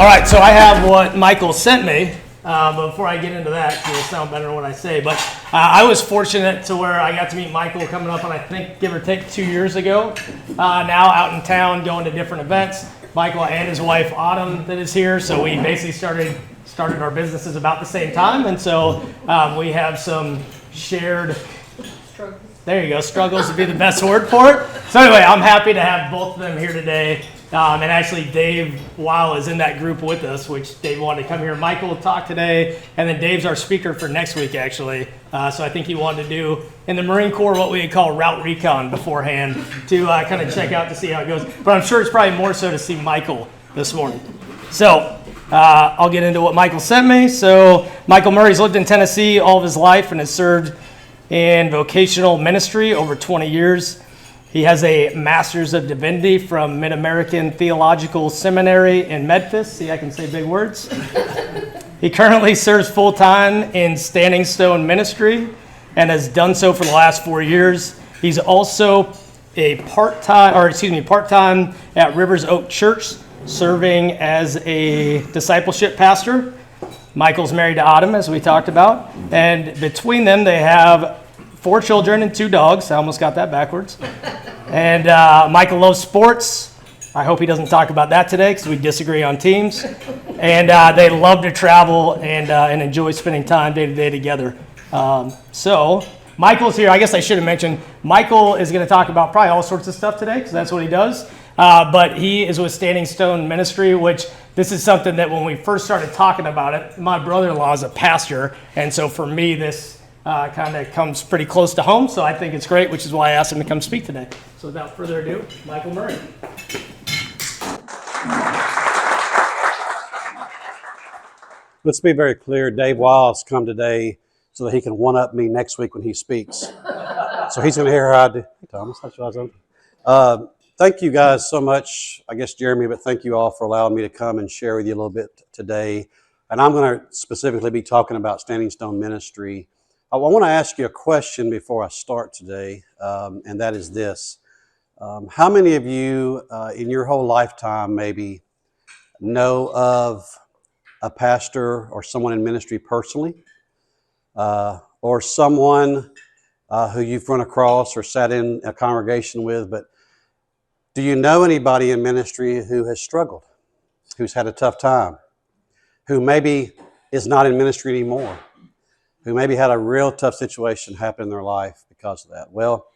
right, so I have what Michael sent me. But before I get into that, it'll sound better than what I say. But I was fortunate to where I got to meet Michael coming up on, I think, give or take 2 years ago. Now out in town, going to different events. Michael and his wife Autumn that is here. So we basically started our businesses about the same time, and so we have some shared struggles. There you go, struggles would be the best word for it. So anyway, I'm happy to have both of them here today. And actually, Dave Weil is in that group with us, which Dave wanted to come here. Michael will talk today, and then Dave's our speaker for next week, actually. So I think he wanted to do in the Marine Corps what we would call route recon beforehand to kind of check out to see how it goes. But I'm sure it's probably more so to see Michael this morning. So I'll get into what Michael sent me. So Michael Murray's lived in Tennessee all of his life and has served in vocational ministry over 20 years. He has a Master's of Divinity from Mid-American Theological Seminary in Memphis. See, I can say big words. He currently serves full-time in Standing Stone Ministry and has done so for the last 4 years. He's also a part-time at Rivers Oak Church, serving as a discipleship pastor. Michael's married to Autumn, as we talked about, and between them they have 4 children and 2 dogs. I almost got that backwards. And Michael loves sports. I hope he doesn't talk about that today because we disagree on teams. And they love to travel and enjoy spending time day to day together. So Michael's here. I guess I should have mentioned Michael is going to talk about probably all sorts of stuff today because that's what he does. But he is with Standing Stone Ministry, which this is something that when we first started talking about it, my brother-in-law is a pastor. And so for me, this kind of comes pretty close to home, so I think it's great, which is why I asked him to come speak today. So without further ado, Michael Murray. Let's be very clear. Dave Wiles come today so that he can one-up me next week when he speaks. So he's going to hear how I do. Hey, Thomas, that's what I was on. Thank you guys so much, I guess Jeremy, but thank you all for allowing me to come and share with you a little bit today. And I'm going to specifically be talking about Standing Stone Ministry. I want to ask you a question before I start today, and that is this. How many of you in your whole lifetime maybe know of a pastor or someone in ministry personally, or someone who you've run across or sat in a congregation with, but do you know anybody in ministry who has struggled, who's had a tough time, who maybe is not in ministry anymore? Who maybe had a real tough situation happen in their life because of that? Well,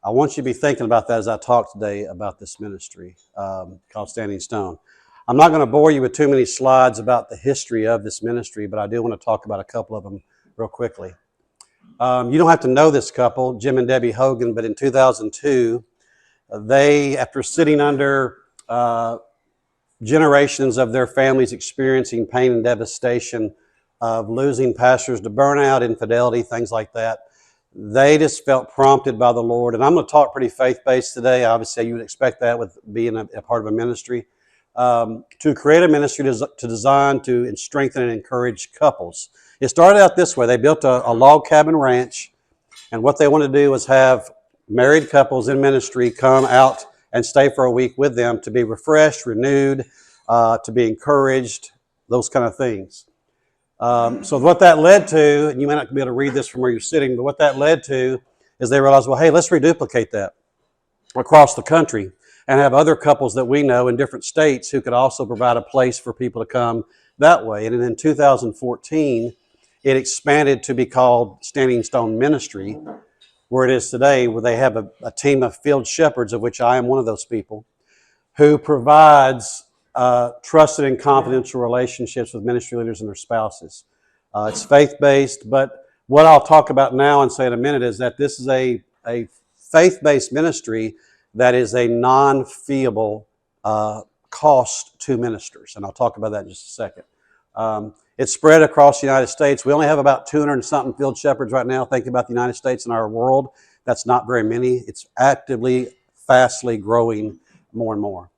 I want you to be thinking about that as I talk today about this ministry called Standing Stone. I'm not going to bore you with too many slides about the history of this ministry, but I do want to talk about a couple of them real quickly. You don't have to know this couple, Jim and Debbie Hogan, but in 2002, they, after sitting under generations of their families experiencing pain and devastation, of losing pastors to burnout, infidelity, things like that. They just felt prompted by the Lord. And I'm going to talk pretty faith-based today. Obviously, you would expect that with being a part of a ministry. To create a ministry to design to strengthen and encourage couples. It started out this way. They built a log cabin ranch. And what they wanted to do was have married couples in ministry come out and stay for a week with them to be refreshed, renewed, to be encouraged, those kind of things. So what that led to, and you may not be able to read this from where you're sitting, but what that led to is they realized, well, hey, let's reduplicate that across the country and have other couples that we know in different states who could also provide a place for people to come that way. And in 2014, it expanded to be called Standing Stone Ministry, where it is today, where they have a team of field shepherds, of which I am one of those people, who provides trusted and confidential relationships with ministry leaders and their spouses. It's faith-based, but what I'll talk about now and say in a minute is that this is a faith-based ministry that is a non-feeable cost to ministers, and I'll talk about that in just a second. It's spread across the United States. We only have about 200 and something field shepherds right now, thinking about the United States and our world. That's not very many. It's actively, fastly growing more and more.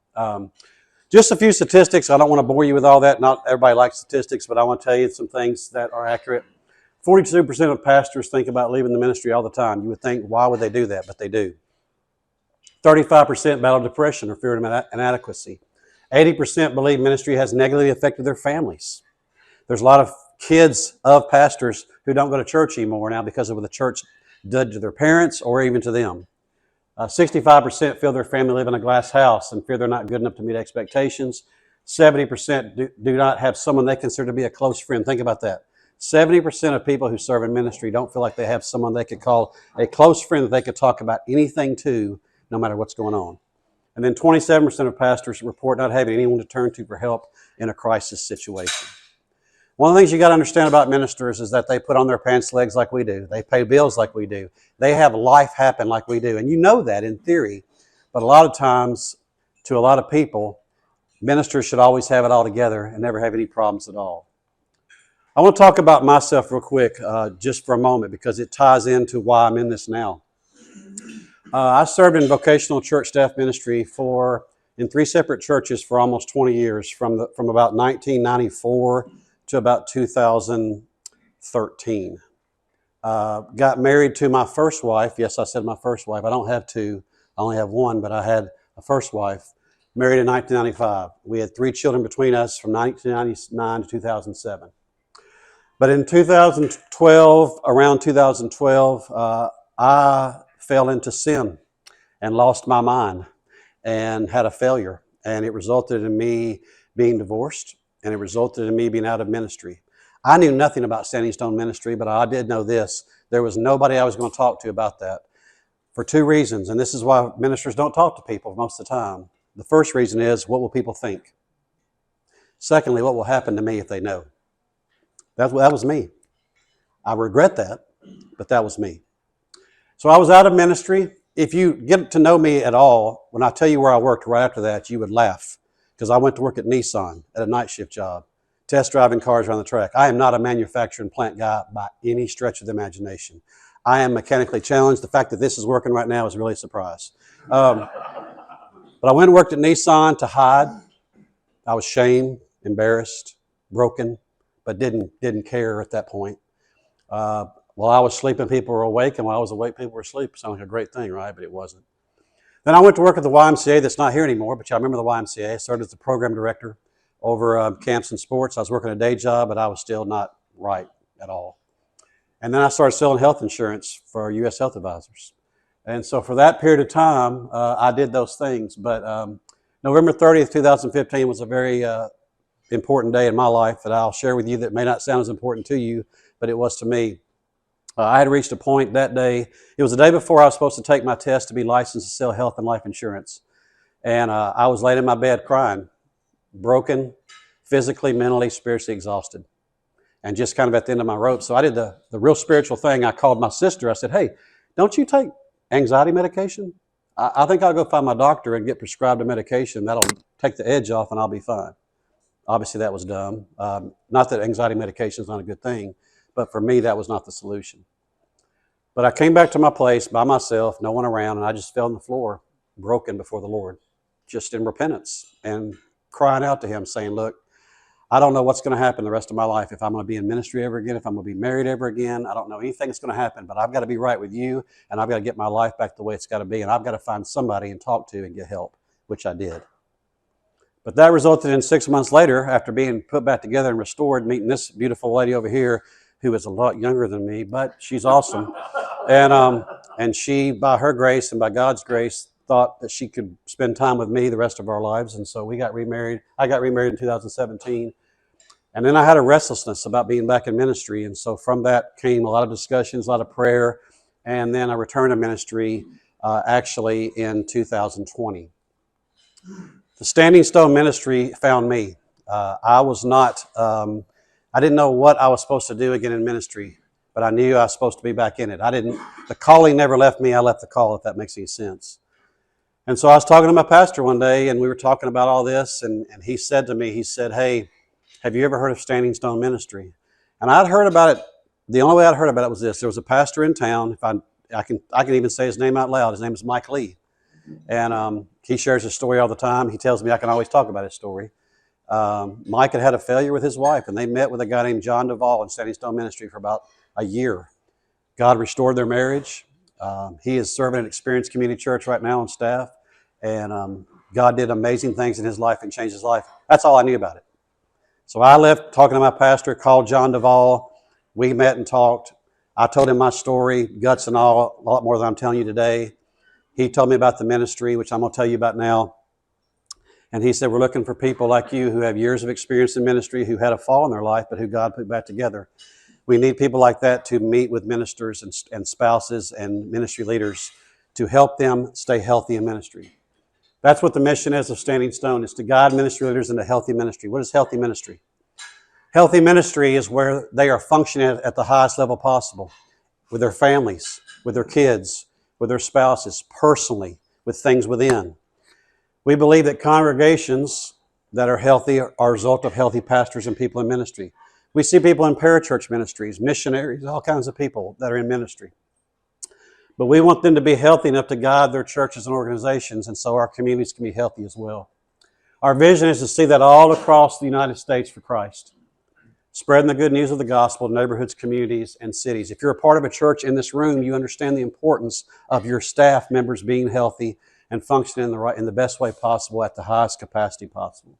Just a few statistics. I don't want to bore you with all that. Not everybody likes statistics, but I want to tell you some things that are accurate. 42% of pastors think about leaving the ministry all the time. You would think, why would they do that? But they do. 35% battle depression or fear of inadequacy. 80% believe ministry has negatively affected their families. There's a lot of kids of pastors who don't go to church anymore now because of what the church did to their parents or even to them. 65% feel their family live in a glass house and fear they're not good enough to meet expectations. 70% do not have someone they consider to be a close friend. Think about that. 70% of people who serve in ministry don't feel like they have someone they could call a close friend that they could talk about anything to, no matter what's going on. And then 27% of pastors report not having anyone to turn to for help in a crisis situation. One of the things you got to understand about ministers is that they put on their pants legs like we do. They pay bills like we do. They have life happen like we do. And you know that in theory. But a lot of times, to a lot of people, ministers should always have it all together and never have any problems at all. I want to talk about myself real quick, just for a moment, because it ties into why I'm in this now. I served in vocational church staff ministry in 3 separate churches for almost 20 years, from about 1994 to about 2013. Got married to my first wife. Yes, I said my first wife. I don't have two. I only have one, but I had a first wife. Married in 1995. We had 3 children between us from 1999 to 2007. But in 2012, around 2012, I fell into sin and lost my mind and had a failure. And it resulted in me being divorced, and it resulted in me being out of ministry. I knew nothing about Standing Stone Ministry, but I did know this. There was nobody I was going to talk to about that for 2 reasons. And this is why ministers don't talk to people most of the time. The first reason is, what will people think? Secondly, what will happen to me if they know? That was me. I regret that, but that was me. So I was out of ministry. If you get to know me at all, when I tell you where I worked right after that, you would laugh, because I went to work at Nissan at a night shift job, test driving cars around the track. I am not a manufacturing plant guy by any stretch of the imagination. I am mechanically challenged. The fact that this is working right now is really a surprise. But I went and worked at Nissan to hide. I was shamed, embarrassed, broken, but didn't care at that point. While I was sleeping, people were awake, and while I was awake, people were asleep. Sounded like a great thing, right? But it wasn't. Then I went to work at the YMCA. That's not here anymore, but I remember the YMCA. I started as the program director over camps and sports. I was working a day job, but I was still not right at all. And then I started selling health insurance for U.S. Health Advisors. And so for that period of time, I did those things. But November 30th, 2015 was a very important day in my life that I'll share with you that may not sound as important to you, but it was to me. I had reached a point that day. It was the day before I was supposed to take my test to be licensed to sell health and life insurance. And I was laying in my bed crying, broken, physically, mentally, spiritually exhausted, and just kind of at the end of my rope. So I did the real spiritual thing. I called my sister. I said, "Hey, don't you take anxiety medication? I think I'll go find my doctor and get prescribed a medication. That'll take the edge off and I'll be fine." Obviously, that was dumb. Not that anxiety medication is not a good thing, but for me, that was not the solution. But I came back to my place by myself, no one around, and I just fell on the floor, broken before the Lord, just in repentance and crying out to Him, saying, "Look, I don't know what's going to happen the rest of my life, if I'm going to be in ministry ever again, if I'm going to be married ever again. I don't know anything that's going to happen, but I've got to be right with you, and I've got to get my life back the way it's got to be, and I've got to find somebody and talk to and get help," which I did. But that resulted in 6 months later, after being put back together and restored, meeting this beautiful lady over here, who is a lot younger than me, but she's awesome. And she, by her grace and by God's grace, thought that she could spend time with me the rest of our lives. And so we got remarried. I got remarried in 2017. And then I had a restlessness about being back in ministry. And so from that came a lot of discussions, a lot of prayer. And then I returned to ministry actually in 2020. The Standing Stone Ministry found me. I was not, I didn't know what I was supposed to do again in ministry, but I knew I was supposed to be back in it. The calling never left me. I left the call, if that makes any sense. And so I was talking to my pastor one day, and we were talking about all this, and he said to me, he said, "Hey, have you ever heard of Standing Stone Ministry?" And I'd heard about it. The only way I'd heard about it was this. There was a pastor in town. If I can even say his name out loud. His name is Mike Lee. And he shares his story all the time. He tells me I can always talk about his story. Mike had a failure with his wife, and they met with a guy named John Duvall in Standing Stone Ministry for about a year. God restored their marriage. He is serving at Experience Community Church right now on staff. And God did amazing things in his life and changed his life. That's all I knew about it. So I left talking to my pastor, called John Duvall. We met and talked. I told him my story, guts and all, a lot more than I'm telling you today. He told me about the ministry, which I'm going to tell you about now. And he said, we're looking for people like you who have years of experience in ministry, who had a fall in their life, but who God put back together. We need people like that to meet with ministers and spouses and ministry leaders to help them stay healthy in ministry. That's what the mission is of Standing Stone, is to guide ministry leaders into healthy ministry. What is healthy ministry? Healthy ministry is where they are functioning at the highest level possible, with their families, with their kids, with their spouses, personally, with things within. We believe that congregations that are healthy are a result of healthy pastors and people in ministry. We see people in parachurch ministries, missionaries, all kinds of people that are in ministry. But we want them to be healthy enough to guide their churches and organizations, and so our communities can be healthy as well. Our vision is to see that all across the United States for Christ, spreading the good news of the gospel in neighborhoods, communities, and cities. If you're a part of a church in this room, you understand the importance of your staff members being healthy and functioning in the best way possible at the highest capacity possible.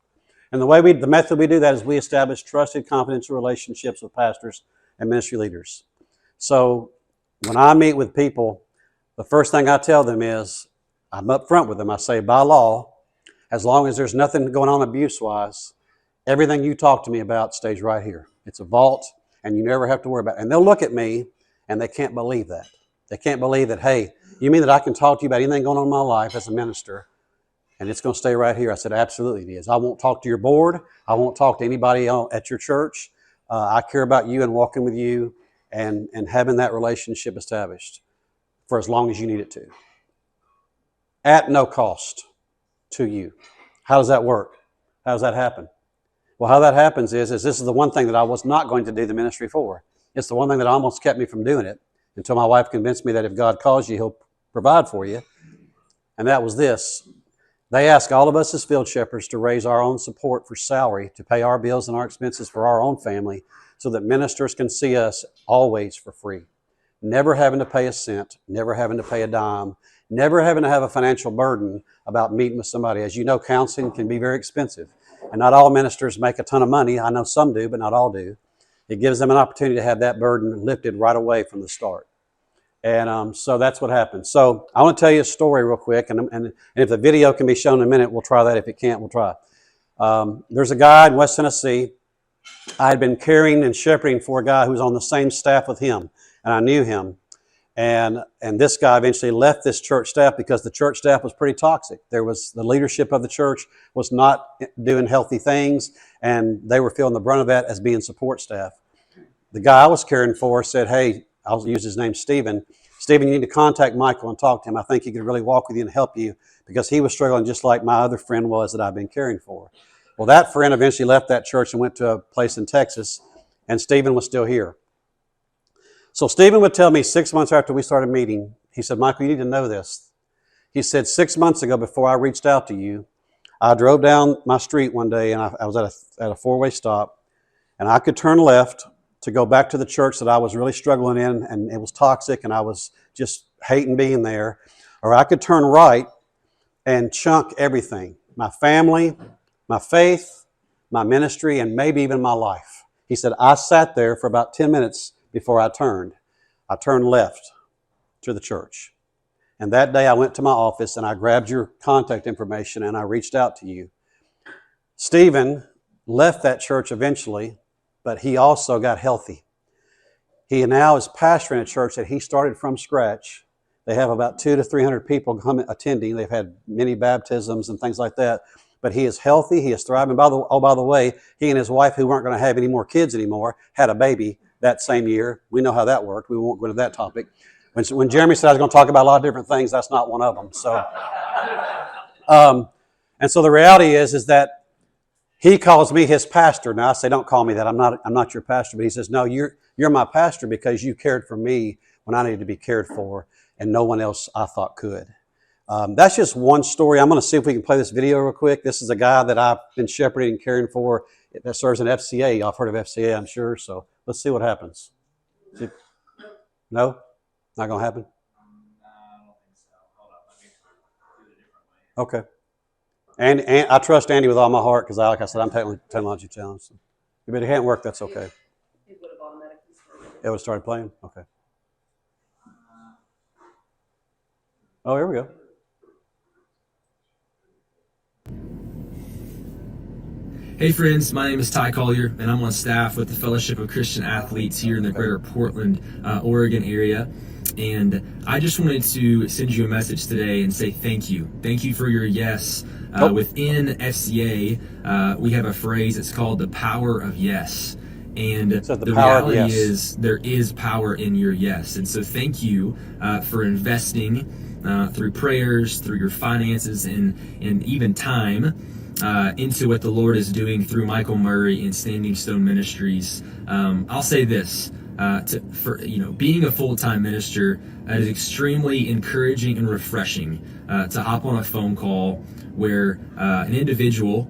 And the method we do that is we establish trusted, confidential relationships with pastors and ministry leaders. So when I meet with people, the first thing I tell them is, I'm up front with them. I say, by law, as long as there's nothing going on abuse-wise, everything you talk to me about stays right here. It's a vault, and you never have to worry about it. And they'll look at me, and they can't believe that. They can't believe that, hey, you mean that I can talk to you about anything going on in my life as a minister, and it's going to stay right here? I said, absolutely it is. I won't talk to your board. I won't talk to anybody at your church. I care about you and walking with you and having that relationship established for as long as you need it to, at no cost to you. How does that work? How does that happen? Well, how that happens is this is the one thing that I was not going to do the ministry for. It's the one thing that almost kept me from doing it until my wife convinced me that if God calls you, he'll provide for you. And that was this. They ask all of us as field shepherds to raise our own support for salary, to pay our bills and our expenses for our own family, so that ministers can see us always for free. Never having to pay a cent, never having to pay a dime, never having to have a financial burden about meeting with somebody. As you know, counseling can be very expensive. And not all ministers make a ton of money. I know some do, but not all do. It gives them an opportunity to have that burden lifted right away from the start. And so that's what happened. So I want to tell you a story real quick. And if the video can be shown in a minute, we'll try that. If it can't, we'll try. There's a guy in West Tennessee. I had been caring and shepherding for a guy who was on the same staff with him. And I knew him. And this guy eventually left this church staff because the church staff was pretty toxic. The leadership of the church was not doing healthy things, and they were feeling the brunt of that as being support staff. The guy I was caring for said, hey, I'll use his name, Stephen. Stephen, you need to contact Michael and talk to him. I think he could really walk with you and help you, because he was struggling just like my other friend was that I've been caring for. Well, that friend eventually left that church and went to a place in Texas, and Stephen was still here. So Stephen would tell me 6 months after we started meeting, he said, Michael, you need to know this. He said, 6 months ago, before I reached out to you, I drove down my street one day, and I was at a four-way stop, and I could turn left to go back to the church that I was really struggling in, and it was toxic, and I was just hating being there. Or I could turn right and chunk everything, my family, my faith, my ministry, and maybe even my life. He said, I sat there for about 10 minutes before I turned. I turned left to the church. And that day I went to my office and I grabbed your contact information and I reached out to you. Stephen left that church eventually, but he also got healthy. He now is pastoring a church that he started from scratch. They have about 200 to 300 people attending. They've had many baptisms and things like that. But he is healthy. He is thriving. By the way, he and his wife, who weren't going to have any more kids anymore, had a baby that same year. We know how that worked. We won't go into that topic. When Jeremy said I was going to talk about a lot of different things, that's not one of them. So, and so the reality is that he calls me his pastor. Now I say, don't call me that. I'm not your pastor. But he says, no, you're my pastor because you cared for me when I needed to be cared for, and no one else I thought could. That's just one story. I'm going to see if we can play this video real quick. This is a guy that I've been shepherding and caring for that serves in FCA. Y'all have heard of FCA, I'm sure. So let's see what happens. No? Not going to happen? I don't think so. Hold on. Let me do it a different way. Okay. And I trust Andy with all my heart because, like I said, I'm technology challenged. So. If it hadn't worked, that's okay. It would have automatically started. It would have started playing? Okay. Oh, here we go. Hey friends, my name is Ty Collier, and I'm on staff with the Fellowship of Christian Athletes here in the greater Portland, Oregon area. And I just wanted to send you a message today and say thank you. Thank you for your yes. Within FCA, we have a phrase, it's called the power of yes. And So the reality is there is power in your yes. And so thank you for investing through prayers, through your finances, and even time into what the Lord is doing through Michael Murray and Standing Stone Ministries. I'll say this, being a full-time minister, it is extremely encouraging and refreshing to hop on a phone call where an individual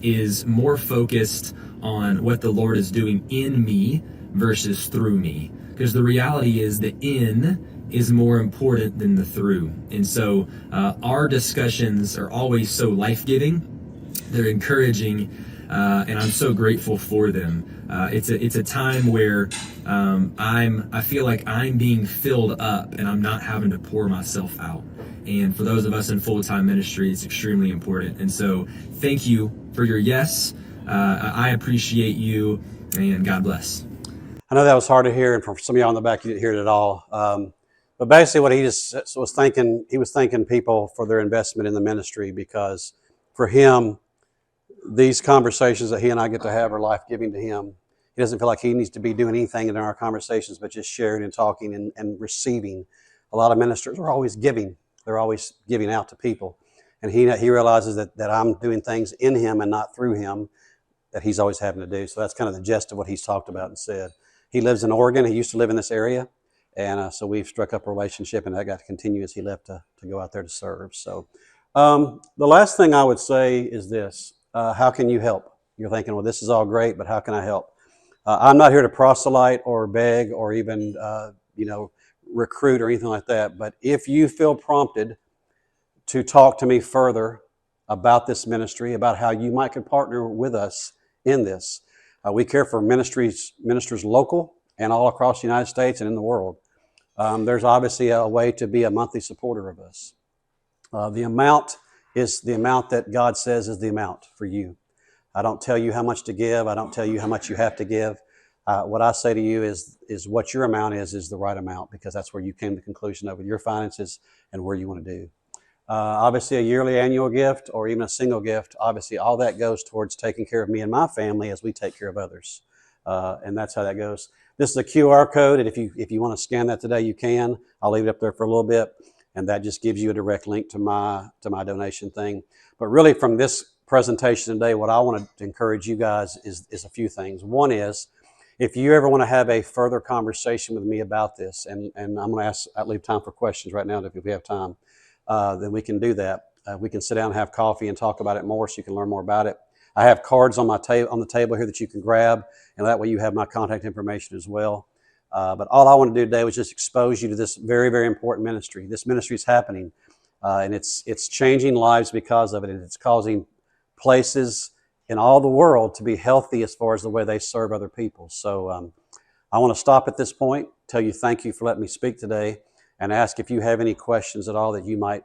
is more focused on what the Lord is doing in me versus through me. Because the reality is the in is more important than the through. And so our discussions are always so life-giving. They're encouraging, and I'm so grateful for them. It's a time where I feel like I'm being filled up and I'm not having to pour myself out. And for those of us in full-time ministry, it's extremely important. And so thank you for your yes. I appreciate you, and God bless. I know that was hard to hear, and for some of y'all in the back, you didn't hear it at all. But basically what he just was thanking people for their investment in the ministry, because for him, these conversations that he and I get to have are life-giving to him. He doesn't feel like he needs to be doing anything in our conversations but just sharing and talking and receiving. A lot of ministers are always giving. They're always giving out to people. And he realizes that I'm doing things in him and not through him that he's always having to do. So that's kind of the gist of what he's talked about and said. He lives in Oregon. He used to live in this area. And so we've struck up a relationship, and that got to continue as he left to go out there to serve. So the last thing I would say is this. How can you help? You're thinking, well, this is all great, but how can I help? I'm not here to proselyte or beg or even, recruit or anything like that. But if you feel prompted to talk to me further about this ministry, about how you might could partner with us in this, we care for ministers local and all across the United States and in the world. There's obviously a way to be a monthly supporter of us. The amount is the amount that God says is the amount for you. I don't tell you how much to give. I don't tell you how much you have to give. What I say to you is what your amount is the right amount, because that's where you came to the conclusion of your finances and where you want to do. Obviously, a yearly annual gift or even a single gift, obviously all that goes towards taking care of me and my family as we take care of others. And that's how that goes. This is a QR code, and if you want to scan that today, you can. I'll leave it up there for a little bit. And that just gives you a direct link to my donation thing. But really, from this presentation today, what I want to encourage you guys is a few things. One is, if you ever want to have a further conversation with me about this, and I'm going to leave time for questions right now if we have time, then we can do that. We can sit down and have coffee and talk about it more, so you can learn more about it. I have cards on the table here that you can grab, and that way you have my contact information as well. But all I want to do today was just expose you to this very, very important ministry. This ministry is happening, and it's changing lives because of it, and it's causing places in all the world to be healthy as far as the way they serve other people. So I want to stop at this point, tell you thank you for letting me speak today, and ask if you have any questions at all that you might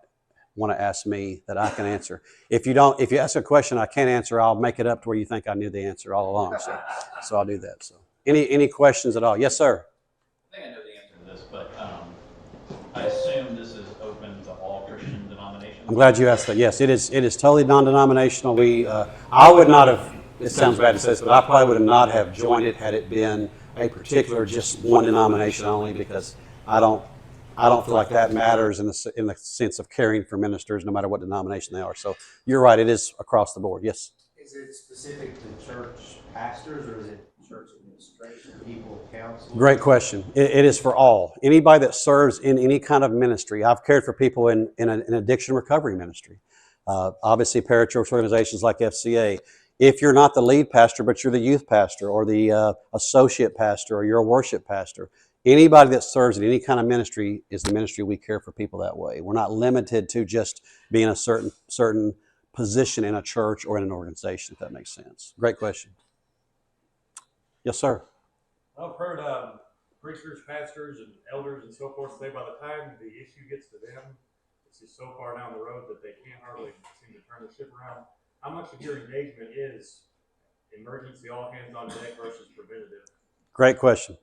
want to ask me that I can answer. If you ask a question I can't answer, I'll make it up to where you think I knew the answer all along. So I'll do that. So any questions at all? Yes, sir. I think I know the answer to this, but I assume this is open to all Christian denominations. I'm glad you asked that. Yes, it is. It is totally non-denominational. I would not have. It sounds bad to say this, but I probably would not have joined it had it been a particular just one denomination only, because I don't feel like that matters in the sense of caring for ministers, no matter what denomination they are. So you're right. It is across the board. Yes. Is it specific to church pastors, or is it church administration, people, council? Great question. It is for all. Anybody that serves in any kind of ministry. I've cared for people in an addiction recovery ministry. Obviously, parachurch organizations like FCA. If you're not the lead pastor, but you're the youth pastor or the associate pastor or you're a worship pastor, anybody that serves in any kind of ministry is the ministry. We care for people that way. We're not limited to just being a certain position in a church or in an organization, if that makes sense. Great question. Yes, sir. I've heard preachers, pastors, and elders and so forth say by the time the issue gets to them, it's just so far down the road that they can't hardly seem to turn the ship around. How much of your engagement is emergency, all hands on deck versus preventative? Great question.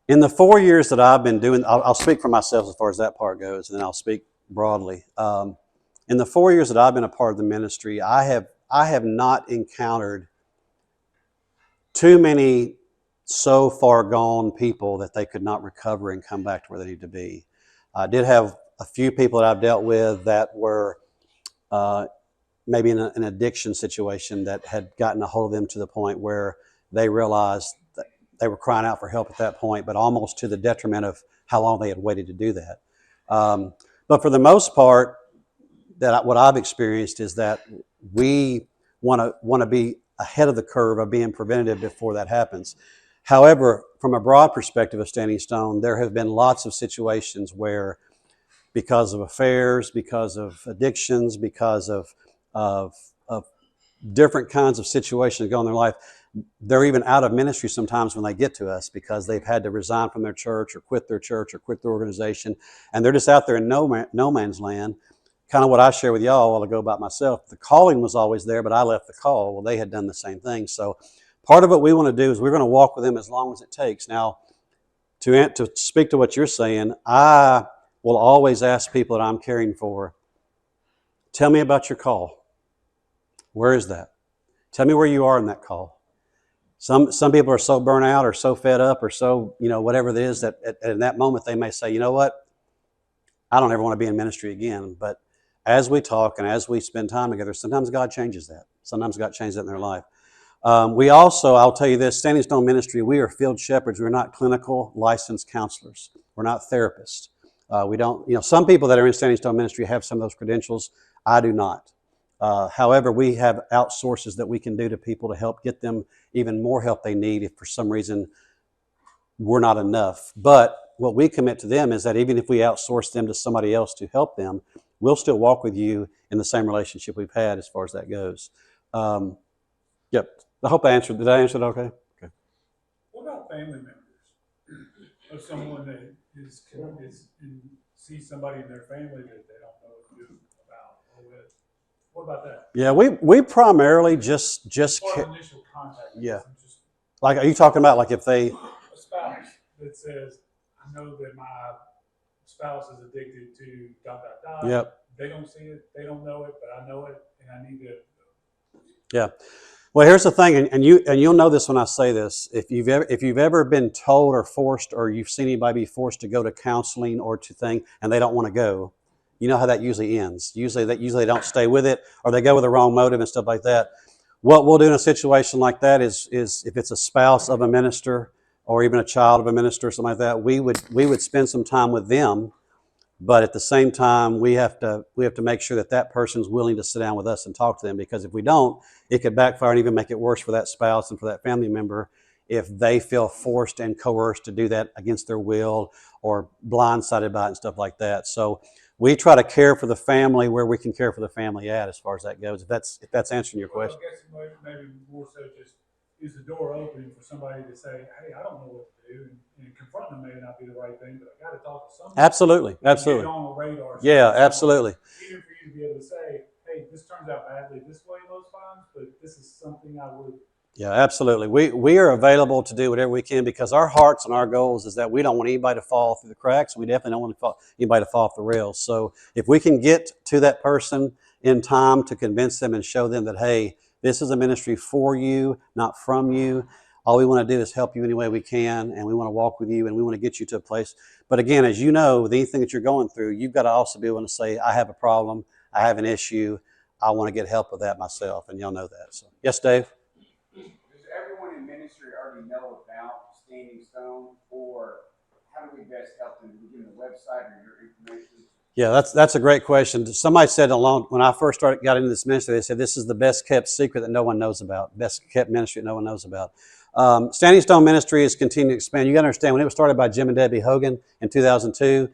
In the 4 years that I've been doing, I'll speak for myself as far as that part goes, and then I'll speak broadly. In the 4 years that I've been a part of the ministry, I have not encountered too many so far gone people that they could not recover and come back to where they need to be. I did have a few people that I've dealt with that were maybe in an addiction situation that had gotten a hold of them to the point where they realized that they were crying out for help at that point, but almost to the detriment of how long they had waited to do that. But for the most part, what I've experienced is that we want to be ahead of the curve of being preventative before that happens. However, from a broad perspective of Standing Stone, there have been lots of situations where, because of affairs, because of addictions, because of different kinds of situations going on in their life, they're even out of ministry sometimes when they get to us because they've had to resign from their church or quit their organization, and they're just out there in no man's land. Kind of what I share with y'all a while ago about myself. The calling was always there, but I left the call. Well, they had done the same thing. So part of what we want to do is we're going to walk with them as long as it takes. Now, to speak to what you're saying, I will always ask people that I'm caring for, tell me about your call. Where is that? Tell me where you are in that call. Some people are so burnt out or so fed up or so, whatever it is that at that moment they may say, you know what? I don't ever want to be in ministry again. But as we talk and as we spend time together, sometimes God changes that. Sometimes God changes that in their life. We also, I'll tell you this, Standing Stone Ministry, we are field shepherds. We're not clinical licensed counselors. We're not therapists. We don't, some people that are in Standing Stone Ministry have some of those credentials. I do not. However, we have outsources that we can do to people to help get them even more help they need if for some reason we're not enough. But what we commit to them is that even if we outsource them to somebody else to help them, we'll still walk with you in the same relationship we've had as far as that goes. Yep. I hope I answered. Did I answer it okay? Okay. What about family members of someone that sees somebody in their family that they don't know what to do about or with? What about that? Yeah, we primarily just initial contact. Yeah. Like, are you talking about like if they a spouse that says, I know that my spouse is addicted to ... Yep. They don't see it, they don't know it, but I know it, and I need to. Yeah. Well, here's the thing, and you'll know this when I say this. If you've ever been told or forced, or you've seen anybody be forced to go to counseling or to thing, and they don't want to go, you know how that usually ends. Usually they don't stay with it, or they go with the wrong motive and stuff like that. What we'll do in a situation like that is if it's a spouse of a minister or even a child of a minister or something like that, we would spend some time with them. But at the same time, we have to make sure that person's willing to sit down with us and talk to them, because if we don't, it could backfire and even make it worse for that spouse and for that family member if they feel forced and coerced to do that against their will or blindsided by it and stuff like that. So we try to care for the family where we can care for the family at, as far as that goes. If that's answering your question. I guess maybe more so just is the door open for somebody to say, hey, I don't know what to do, and confront them may not be the right thing, but I got to talk to somebody. Absolutely. Get on the radar. Yeah, absolutely. Even for you to be able to say, hey, this turns out badly this way most times, but this is something I would. Yeah, absolutely. We are available to do whatever we can, because our hearts and our goals is that we don't want anybody to fall through the cracks. We definitely don't want anybody to fall off the rails. So if we can get to that person in time to convince them and show them that, hey, this is a ministry for you, not from you. All we want to do is help you any way we can, and we want to walk with you, and we want to get you to a place. But again, as you know, with anything that you're going through, you've got to also be able to say, I have a problem, I have an issue, I want to get help with that myself, and y'all know that. So, yes, Dave? Does everyone in ministry already know about Standing Stone, or how do we best help them? Do we give them the website or your information? Yeah, that's a great question. Somebody said when I first got into this ministry, they said this is the best kept secret that no one knows about, best kept ministry that no one knows about. Standing Stone Ministry is continuing to expand. You got to understand, when it was started by Jim and Debbie Hogan in 2002,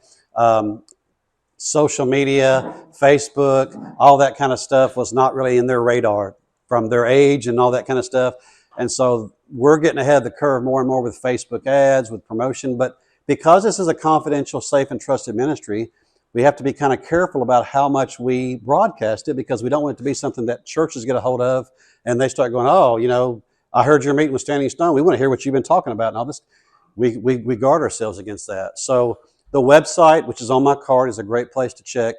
social media, Facebook, all that kind of stuff was not really in their radar from their age and all that kind of stuff. And so we're getting ahead of the curve more and more with Facebook ads, with promotion. But because this is a confidential, safe, and trusted ministry, we have to be kind of careful about how much we broadcast it, because we don't want it to be something that churches get a hold of and they start going, oh, you know, I heard you're meeting with Standing Stone. We want to hear what you've been talking about and all this. We guard ourselves against that. So the website, which is on my card, is a great place to check.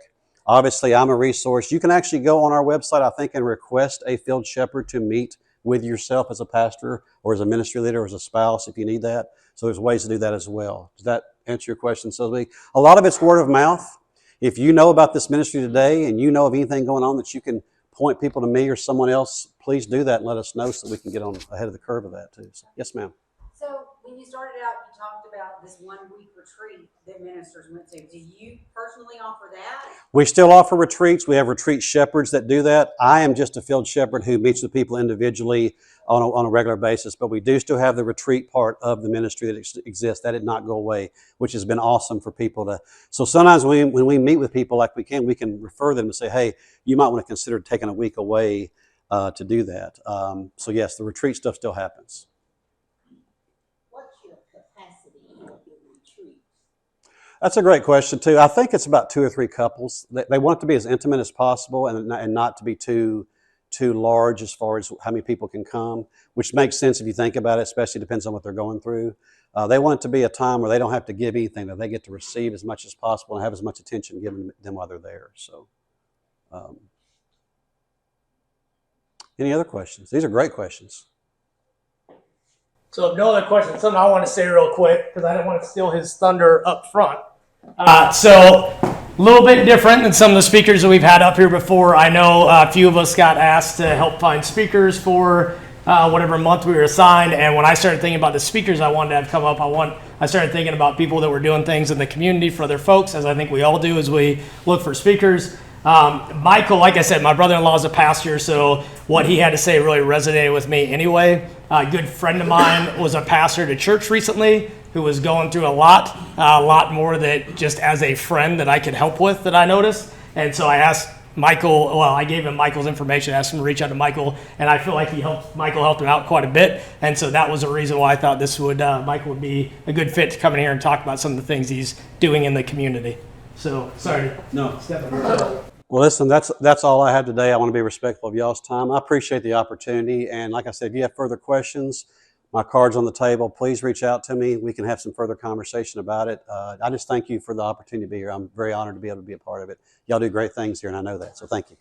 Obviously, I'm a resource. You can actually go on our website, I think, and request a field shepherd to meet with yourself as a pastor or as a ministry leader or as a spouse if you need that. So there's ways to do that as well. Does that answer your question, Sylvie? A lot of it's word of mouth. If you know about this ministry today and you know of anything going on that you can point people to me or someone else, please do that and let us know so that we can get on ahead of the curve of that too. So, yes, ma'am. So when you started out, you talked about this 1 week retreat that ministers went to. Do you personally offer that? We still offer retreats. We have retreat shepherds that do that. I am just a field shepherd who meets with people individually on a regular basis, but we do still have the retreat part of the ministry that exists. That did not go away, which has been awesome for people to. So sometimes when we meet with people like we can refer them and say, hey, you might want to consider taking a week away to do that. So yes, the retreat stuff still happens. What's your capacity of your retreat? That's a great question too. I think it's about 2 or 3 couples. They want it to be as intimate as possible and not to be too large as far as how many people can come, which makes sense if you think about it, especially depends on what they're going through. They want it to be a time where they don't have to give anything, that they get to receive as much as possible and have as much attention given them while they're there. So, any other questions? These are great questions. So if no other questions, something I want to say real quick, because I didn't want to steal his thunder up front. So a little bit different than some of the speakers that we've had up here before. I know a few of us got asked to help find speakers for whatever month we were assigned. And when I started thinking about the speakers I wanted to have come up, I started thinking about people that were doing things in the community for other folks, as I think we all do as we look for speakers. Michael, like I said, my brother-in-law is a pastor, so what he had to say really resonated with me anyway. A good friend of mine was a pastor at a church recently who was going through a lot more that just as a friend that I could help with that I noticed. And so I asked Michael, I gave him Michael's information, asked him to reach out to Michael, and I feel like Michael helped him out quite a bit. And so that was a reason why I thought Michael would be a good fit to come in here and talk about some of the things he's doing in the community. So, sorry. No. Well, listen, that's all I have today. I want to be respectful of y'all's time. I appreciate the opportunity. And like I said, if you have further questions, my card's on the table. Please reach out to me. We can have some further conversation about it. I just thank you for the opportunity to be here. I'm very honored to be able to be a part of it. Y'all do great things here, and I know that. So thank you.